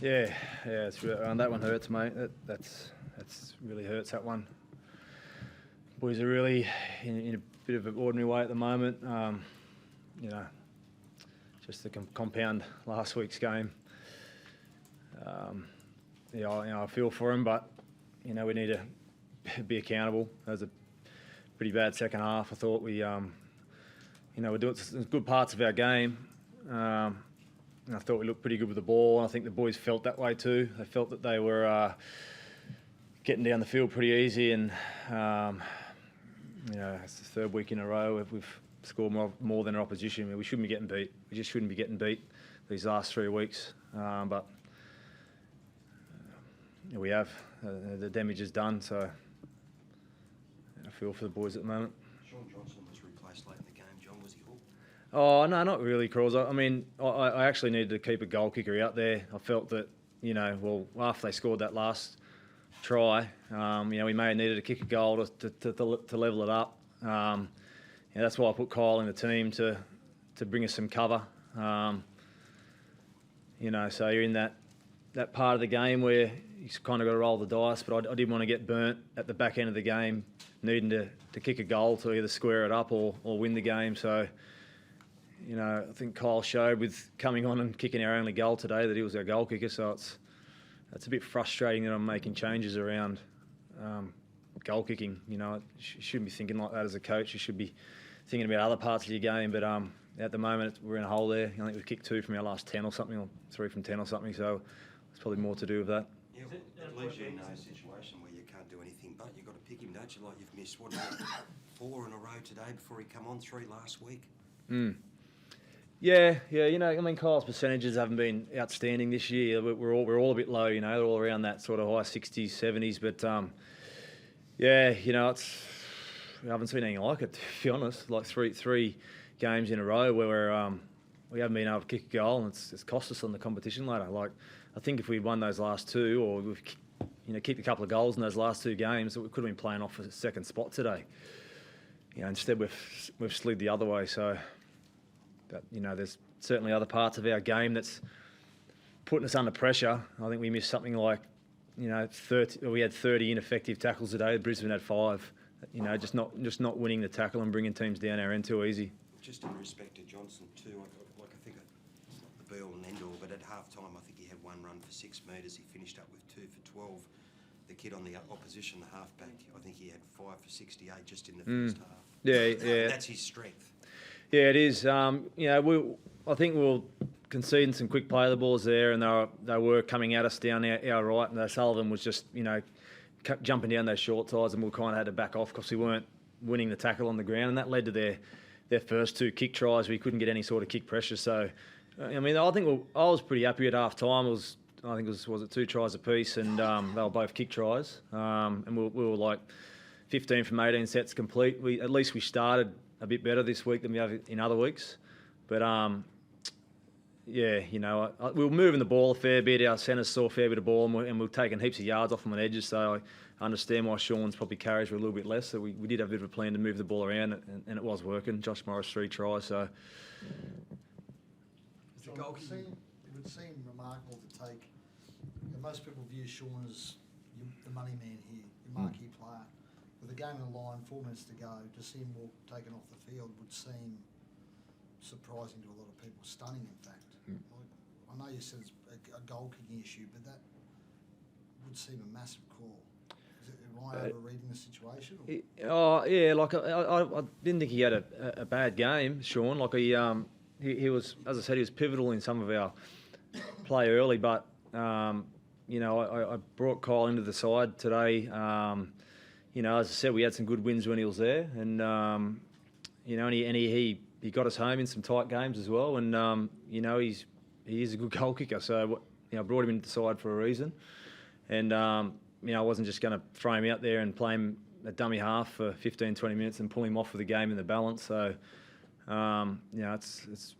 Yeah, it's that one hurts, mate. That's really hurts, that one. Boys are really in a bit of an ordinary way at the moment. Just the compound last week's game. I feel for them, but we need to be accountable. That was a pretty bad second half. I thought we, we're doing some good parts of our game. And I thought we looked pretty good with the ball. I think the boys felt that way too. They felt that they were getting down the field pretty easy, and it's the third week in a row we've scored more than our opposition. We shouldn't be getting beat. We just shouldn't be getting beat these last 3 weeks. But we have. The damage is done, so I feel for the boys at the moment. Sean Johnson was replaced late in the game. John, was he hooked? Oh, no, not really, Crawls. I mean, I actually needed to keep a goal kicker out there. I felt that, after they scored that last try, we may have needed to kick a goal to level it up. That's why I put Kyle in the team to bring us some cover. So you're in that part of the game where you kind of got to roll the dice, but I didn't want to get burnt at the back end of the game, needing to kick a goal to either square it up or win the game. So, I think Kyle showed with coming on and kicking our only goal today that he was our goal kicker. So it's a bit frustrating that I'm making changes around goal kicking. You shouldn't be thinking like that as a coach. You should be thinking about other parts of your game. But at the moment, we're in a hole there. I think we've kicked 2 from our last 10 or something, or 3 from 10 or something. So there's probably more to do with that. Yeah, it leaves you in a situation where you can't do anything, but you've got to pick him, don't you? Like you've missed, 4 in a row today before he come on, 3 last week. Yeah. Kyle's percentages haven't been outstanding this year. We're all a bit low. They're all around that sort of high 60s, 70s. But I haven't seen anything like it, to be honest. Like three games in a row where we haven't been able to kick a goal, and it's cost us on the competition ladder. Like, I think if we'd won those last 2, or we've kicked a couple of goals in those last 2 games, we could have been playing off a second spot today. Instead we've slid the other way. So, but there's certainly other parts of our game that's putting us under pressure. I think we missed something like 30. We had 30 ineffective tackles today. Brisbane had 5. Just not winning the tackle and bringing teams down our end too easy. Just in respect to Johnson too, I think it's not the be-all and end-all, but at half-time I think he had 1 run for 6 metres. He finished up with 2 for 12. The kid on the opposition, the halfback, I think he had 5 for 68 just in the first half. Yeah. That's his strength. Yeah, it is. I think we were conceding some quick play the balls there, and they were coming at us down our right, and Sullivan was just jumping down those short sides, and we kind of had to back off because we weren't winning the tackle on the ground, and that led to their first 2 kick tries. We couldn't get any sort of kick pressure. So, I think I was pretty happy at half time. I think it was 2 tries apiece, and they were both kick tries. And we were like 15 from 18 sets complete. At least we started a bit better this week than we have in other weeks. But we were moving the ball a fair bit. Our centres saw a fair bit of ball, and we were taking heaps of yards off them on edges. So I understand why Sean's probably carries were a little bit less. So we did have a bit of a plan to move the ball around, and it was working. Josh Morris 3 tries. So it would seem remarkable to take. Most people view Sean as the money man here, your marquee player. With the game on the line, 4 minutes to go, to see him walk taken off the field would seem surprising to a lot of people, stunning in fact. I know you said it's a goal kicking issue, but that would seem a massive call. Am I overreading the situation? I didn't think he had a bad game, Sean. Like he was, as I said, he was pivotal in some of our play early, but I brought Kyle into the side today. As I said, we had some good wins when he was there, and he got us home in some tight games as well. And he is a good goal kicker, so I brought him into the side for a reason. And I wasn't just going to throw him out there and play him a dummy half for 15, 20 minutes and pull him off with the game in the balance. So it's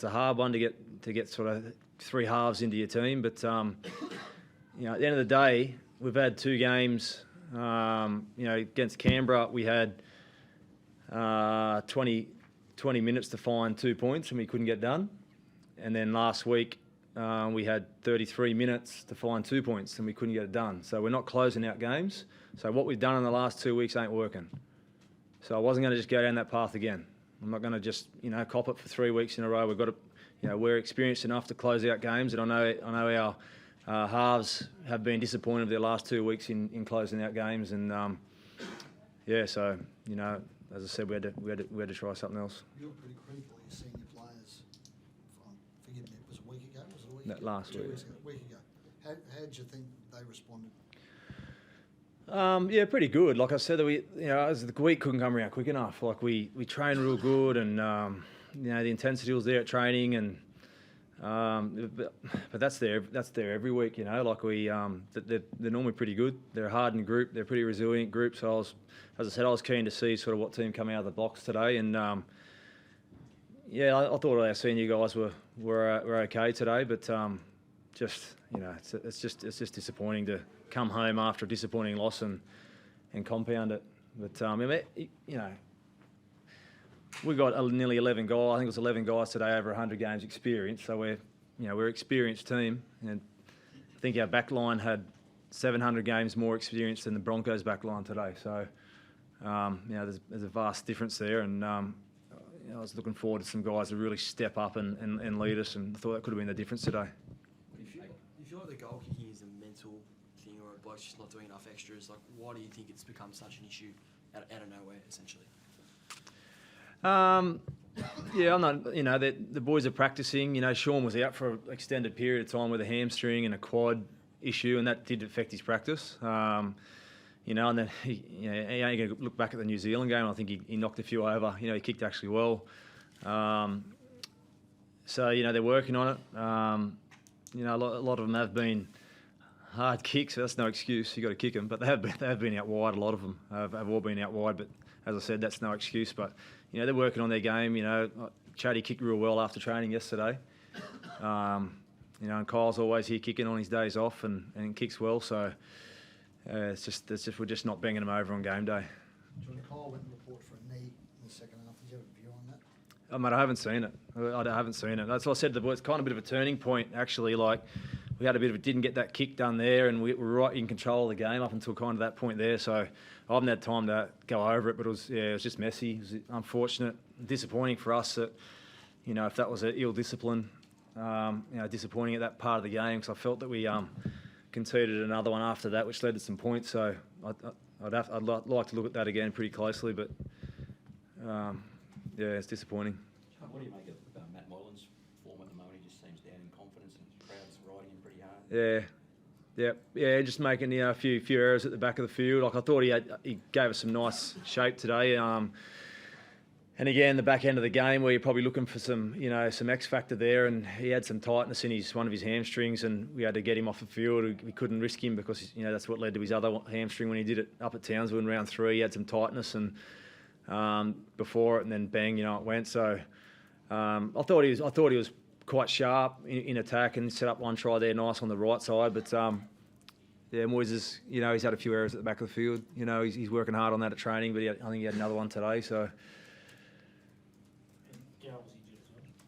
a hard one to get sort of 3 halves into your team. But at the end of the day, we've had 2 games. Against Canberra, we had 20 minutes to find 2 points, and we couldn't get done. And then last week, we had 33 minutes to find 2 points and we couldn't get it done. So we're not closing out games. So what we've done in the last 2 weeks ain't working. So I wasn't going to just go down that path again. I'm not going to just, cop it for 3 weeks in a row. We've got to, we're experienced enough to close out games, and I know our halves have been disappointed with their last 2 weeks in closing out games, and so as I said, we had to try something else. You were pretty critical of your senior players. Forgive me, it was a week ago. Was it a week? That last week. 2 weeks ago. A week ago. How did you think they responded? Yeah, pretty good. Like I said, as the week couldn't come around quick enough. Like we trained real good, and the intensity was there at training, and but that's there every week. Like they're normally pretty good. They're a hardened group. They're a pretty resilient group. So I was keen to see sort of what team come out of the box today, and I thought our senior guys were okay today, but it's just disappointing to come home after a disappointing loss and compound it. But we got nearly 11 guys. I think it was 11 guys today over 100 games experience. So we're an experienced team, and I think our back line had 700 games more experience than the Broncos back line today. So there's a vast difference there, and I was looking forward to some guys to really step up and lead us, and I thought that could have been the difference today. You feel like the goal kicking is a mental thing, or a bloke's just not doing enough extras? Like, why do you think it's become such an issue out of nowhere, essentially? I'm not. The boys are practicing. Sean was out for an extended period of time with a hamstring and a quad issue, and that did affect his practice. And then he ain't going to look back at the New Zealand game. I think he knocked a few over. He kicked actually well. So they're working on it. A lot of them have been hard kicks. So that's no excuse. You got to kick them, but they have been out wide. A lot of them have all been out wide. But as I said, that's no excuse. But they're working on their game. Chatty kicked real well after training yesterday. And Kyle's always here kicking on his days off and kicks well. So it's just we're just not banging them over on game day. John, Kyle went and reported for a knee in the second half. Did you have a view on that? Mate, I haven't seen it. I haven't seen it. That's what I said to the boys. It's kind of a bit of a turning point, actually. Like, we had didn't get that kick done there, and we were right in control of the game up until kind of that point there. So I haven't had time to go over it, but it was just messy. It was unfortunate, disappointing for us that, if that was an ill discipline, disappointing at that part of the game, because I felt that we conceded another one after that, which led to some points. So I'd like to look at that again pretty closely, but it's disappointing. What do you make of Matt Moylan's form at the moment? He just seems down in confidence, and the crowd's riding him pretty hard. Yeah, just making a few errors at the back of the field. Like, I thought he gave us some nice shape today. And again, the back end of the game where you're probably looking for some X factor there, and he had some tightness in one of his hamstrings, and we had to get him off the field. We couldn't risk him because that's what led to his other hamstring when he did it up at Townsville in round 3. He had some tightness and before it, and then bang, it went. So I thought he was quite sharp in attack and set up one try there, nice on the right side. But Moyes is, he's had a few errors at the back of the field. He's working hard on that at training, but I think he had another one today. So.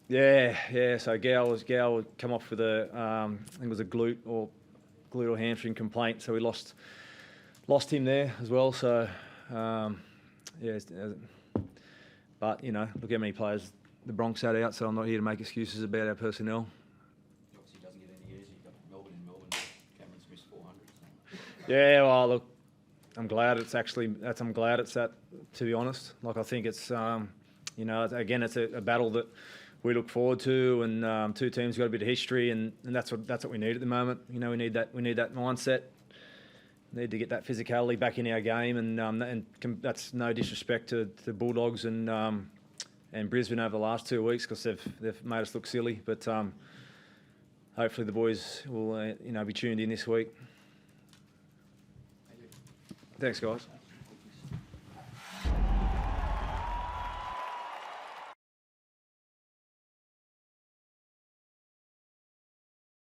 Yeah. So Gow would come off with I think it was a glute or hamstring complaint. So we lost him there as well. So but look how many players the Bronx had out. So I'm not here to make excuses about our personnel. Obviously, it doesn't get any easier. You've got Melbourne in Melbourne. Cameron's missed 400. So. Yeah. Well, look, I'm glad it's that. To be honest, like, I think it's again, it's a battle that we look forward to, and two teams got a bit of history, and that's what we need at the moment. We need that mindset. Need to get that physicality back in our game, and that's no disrespect to the Bulldogs and Brisbane over the last 2 weeks, because they've made us look silly. But hopefully the boys will be tuned in this week. Thanks, guys.